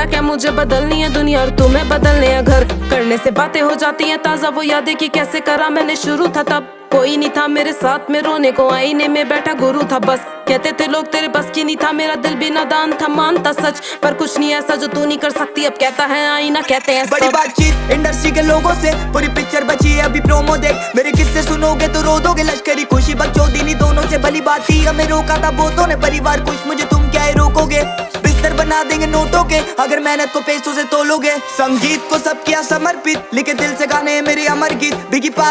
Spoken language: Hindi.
बोला क्या मुझे बदलनी है दुनिया और तुम्हें बदलने हैं घर। करने से बातें हो जाती हैं ताजा, वो यादें कि कैसे करा मैंने शुरू था तब। कोई नहीं था मेरे साथ में रोने को, आईने में बैठा गुरु था बस। कहते थे लोग तेरे बस की नहीं था, मेरा दिल भी नादान था, मानता सच। पर कुछ नहीं ऐसा जो तू नहीं कर सकती, अब कहता है आईना, कहते हैं बड़ी बातचीत इंडस्ट्री के लोगों से, पूरी पिक्चर बची है अभी प्रोमो देख। मेरे किस्से सुनोगे तो रो दोगे, लश्करी खुशी बकचोदी दोनों से भली बात थी। हमें रोका था बहुतों ने, परिवार कुछ मुझे तुम क्या ही रोकोगे। बिस्तर बना देंगे नोटों के अगर मेहनत को पैसों से तोलोगे। संगीत को सब किया समर्पित, लिखे दिल से गाने मेरे अमर गीत। बिगी पाक